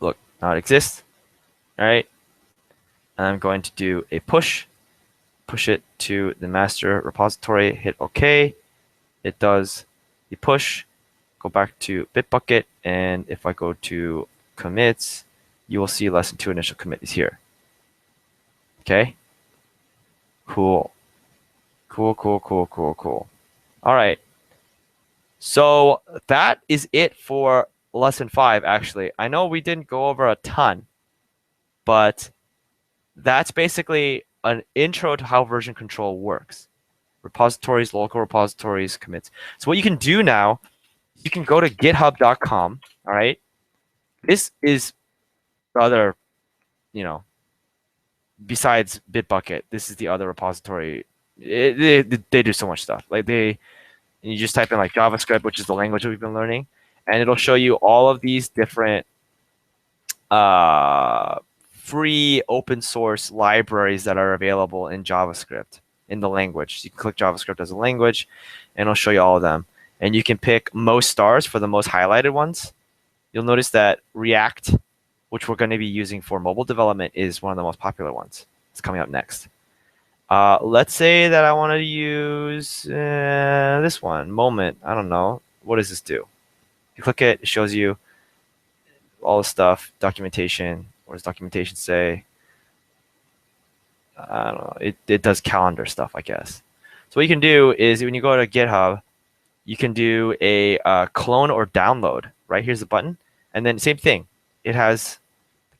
Look, now it exists. All right. And I'm going to do a push it to the master repository, hit OK. It does the push, go back to Bitbucket, and if I go to commits, you will see lesson 2 initial commit is here. Okay? Cool. Cool. All right. So that is it for lesson 5, actually. I know we didn't go over a ton, but that's basically an intro to how version control works. Repositories, local repositories, commits. So what you can do now, you can go to github.com, all right? This is the other, besides Bitbucket, this is the other repository. They do so much stuff. Like you just type in like JavaScript, which is the language that we've been learning, and it'll show you all of these different free open source libraries that are available in JavaScript in the language. So you can click JavaScript as a language, and it'll show you all of them. And you can pick most stars for the most highlighted ones. You'll notice that React, which we're going to be using for mobile development, is one of the most popular ones. It's coming up next. Let's say that I want to use this one, Moment. I don't know. What does this do? You click it, it shows you all the stuff, documentation. What does documentation say? I don't know. It does calendar stuff, I guess. So what you can do is when you go to GitHub, you can do a clone or download. Right here's the button, and then same thing. It has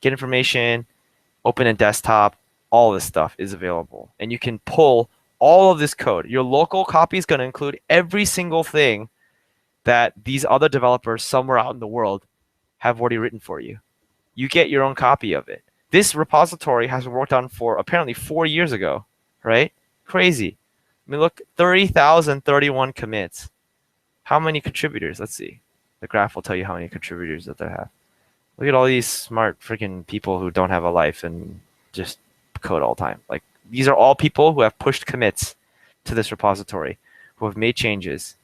Git information, open in desktop. All this stuff is available, and you can pull all of this code. Your local copy is going to include every single thing that these other developers somewhere out in the world have already written for you. You get your own copy of it. This repository has been worked on for apparently 4 years ago, right? Crazy. I mean, look, 30,031 commits. How many contributors? Let's see. The graph will tell you how many contributors that they have. Look at all these smart freaking people who don't have a life and just code all the time. Like, these are all people who have pushed commits to this repository, who have made changes.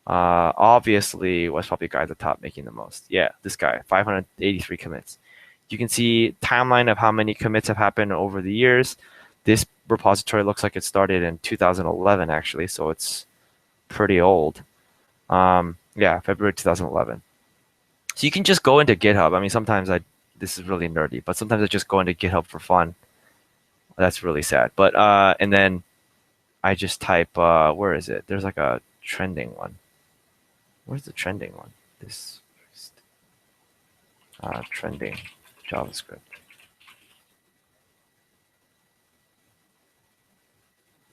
Obviously, was probably the guy at the top making the most. Yeah, this guy, 583 commits. You can see timeline of how many commits have happened over the years. This repository looks like it started in 2011, actually, so it's pretty old. Yeah, February 2011. So you can just go into GitHub. I mean, sometimes this is really nerdy, but sometimes I just go into GitHub for fun. That's really sad. But and then I just type where is it? There's like a trending one. Where's the trending one? This trending JavaScript.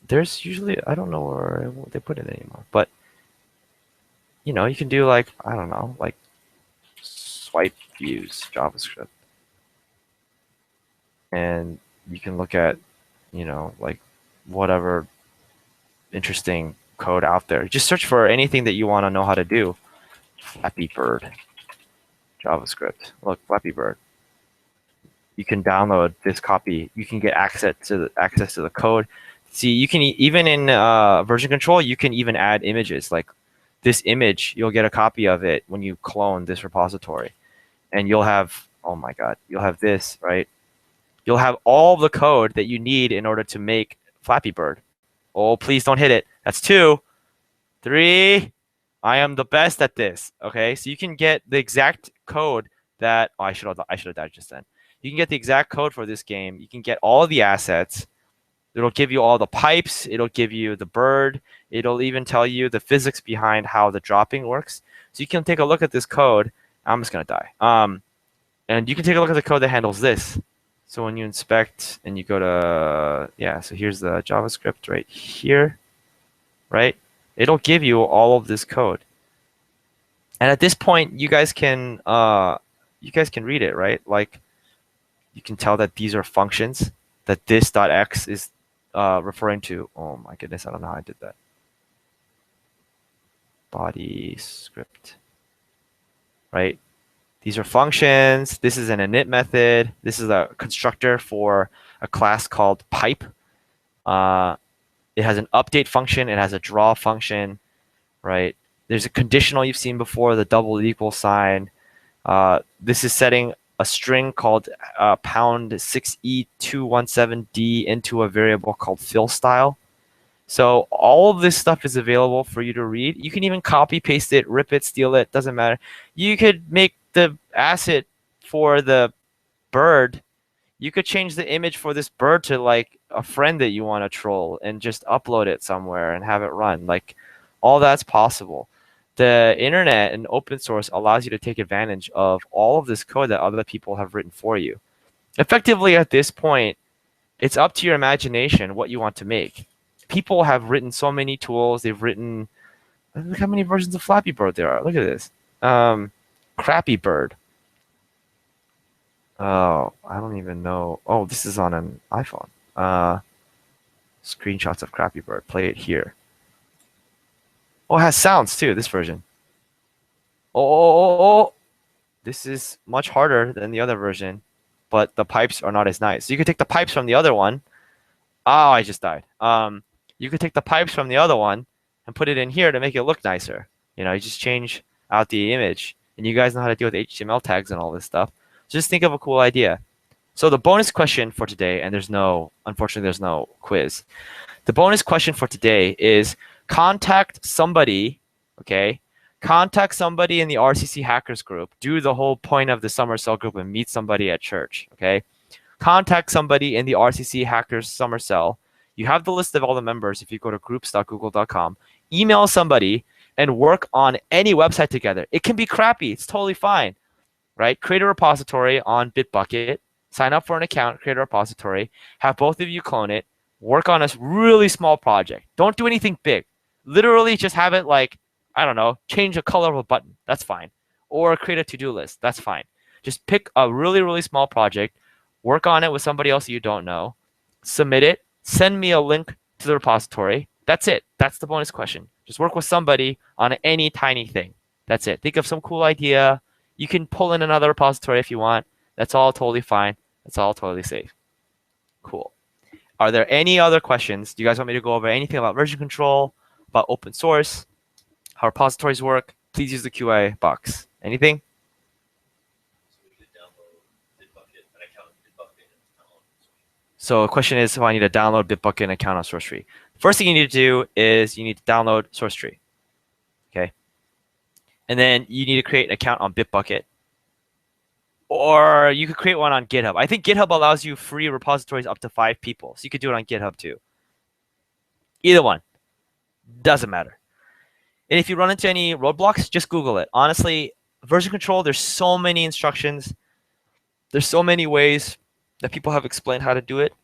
There's usually, I don't know where they put it anymore, but you can do like, I don't know, like swipe views JavaScript, and you can look at like whatever interesting code out there. Just search for anything that you want to know how to do. Flappy Bird JavaScript. Look, Flappy Bird. You can download this copy. You can get access to the code. See, you can even in version control, you can even add images. Like this image, you'll get a copy of it when you clone this repository, and you'll have, oh my god, you'll have this, right? You'll have all the code that you need in order to make Flappy Bird. Oh, please don't hit it. That's 2, 3. I am the best at this. Okay, so you can get the exact code that I should have died just then. You can get the exact code for this game. You can get all the assets. It'll give you all the pipes. It'll give you the bird. It'll even tell you the physics behind how the dropping works. So you can take a look at this code. I'm just gonna die. And you can take a look at the code that handles this. So when you inspect and you go to, yeah, so here's the JavaScript right here, right? It'll give you all of this code. And at this point, you guys can read it, right? Like you can tell that these are functions that this dot x is referring to. Oh my goodness, I don't know how I did that. Body script, right? These are functions. This is an init method. This is a constructor for a class called pipe. It has an update function. It has a draw function, right? There's a conditional you've seen before, the double equal sign. This is setting a string called pound 6E217D into a variable called fill style. So all of this stuff is available for you to read. You can even copy, paste it, rip it, steal it, doesn't matter. You could make the asset for the bird. You could change the image for this bird to like a friend that you want to troll and just upload it somewhere and have it run. Like all that's possible. The internet and open source allows you to take advantage of all of this code that other people have written for you. Effectively, at this point, it's up to your imagination what you want to make. People have written so many tools. They've written, look how many versions of Flappy Bird there are. Look at this. Crappy Bird. Oh, I don't even know. Oh, this is on an iPhone. Screenshots of Crappy Bird. Play it here. Oh, it has sounds too, this version. Oh. This is much harder than the other version, but the pipes are not as nice. So you could take the pipes from the other one. Oh, I just died. You could take the pipes from the other one and put it in here to make it look nicer. You know, you just change out the image. And you guys know how to deal with HTML tags and all this stuff. Just think of a cool idea. So the bonus question for today, and unfortunately, there's no quiz. The bonus question for today is contact somebody, okay? Contact somebody in the RCC Hackers group. Do the whole point of the summer cell group and meet somebody at church, okay? Contact somebody in the RCC Hackers summer cell. You have the list of all the members if you go to groups.google.com. Email somebody and work on any website together. It can be crappy. It's totally fine, right? Create a repository on Bitbucket. Sign up for an account, create a repository. Have both of you clone it. Work on a really small project. Don't do anything big. Literally just have it like, I don't know, change the color of a button. That's fine. Or create a to-do list. That's fine. Just pick a really, really small project. Work on it with somebody else you don't know. Submit it. Send me a link to the repository. That's it. That's the bonus question. Just work with somebody on any tiny thing. That's it. Think of some cool idea. You can pull in another repository if you want. That's all totally fine. That's all totally safe. Cool. Are there any other questions? Do you guys want me to go over anything about version control, about open source, how repositories work? Please use the QA box. Anything? So we could download Bitbucket, an account in Bitbucket and download it. So the question is, I need to download Bitbucket and account on SourceTree. First thing you need to do is you need to download SourceTree. Okay. And then you need to create an account on Bitbucket. Or you could create one on GitHub. I think GitHub allows you free repositories up to 5 people. So you could do it on GitHub too. Either one. Doesn't matter. And if you run into any roadblocks, just Google it. Honestly, version control, there's so many instructions. There's so many ways that people have explained how to do it.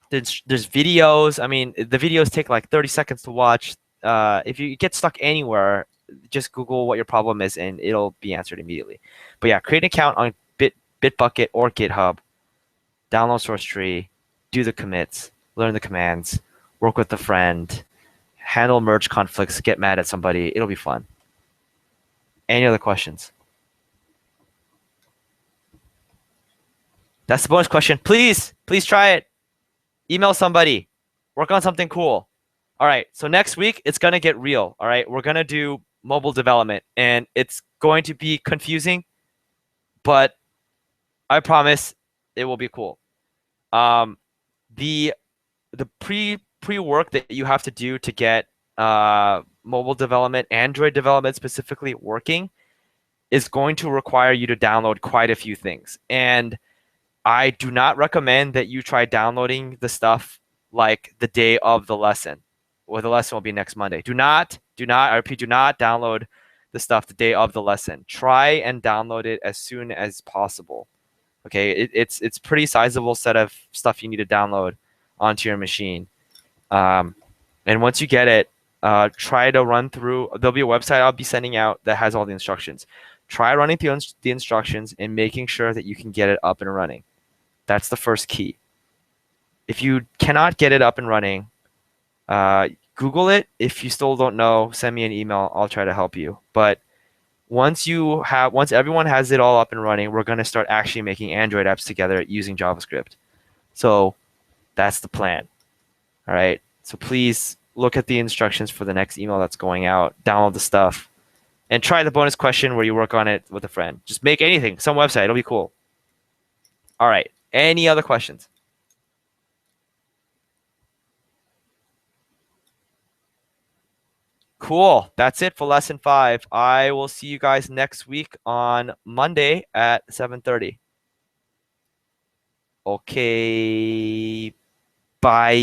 There's videos. I mean, the videos take like 30 seconds to watch. If you get stuck anywhere, just Google what your problem is and it'll be answered immediately. But yeah, create an account on Bitbucket or GitHub. Download SourceTree. Do the commits. Learn the commands. Work with a friend. Handle merge conflicts. Get mad at somebody. It'll be fun. Any other questions? That's the bonus question. Please try it. Email somebody. Work on something cool. All right, so next week, it's going to get real. All right, we're going to do mobile development, and it's going to be confusing, but I promise it will be cool. The pre-work that you have to do to get mobile development, Android development specifically working, is going to require you to download quite a few things. And I do not recommend that you try downloading the stuff like the day of the lesson, or the lesson will be next Monday. I repeat, do not download the stuff the day of the lesson. Try and download it as soon as possible. Okay, it's pretty sizable set of stuff you need to download onto your machine. And once you get it, try to run through. There'll be a website I'll be sending out that has all the instructions. Try running through the instructions and making sure that you can get it up and running. That's the first key. If you cannot get it up and running, Google it. If you still don't know, send me an email. I'll try to help you. But once everyone has it all up and running, we're going to start actually making Android apps together using JavaScript. So that's the plan. All right. So please look at the instructions for the next email that's going out, download the stuff, and try the bonus question where you work on it with a friend. Just make anything, some website. It'll be cool. All right. Any other questions? Cool. That's it for lesson 5. I will see you guys next week on Monday at 7:30. Okay. Bye.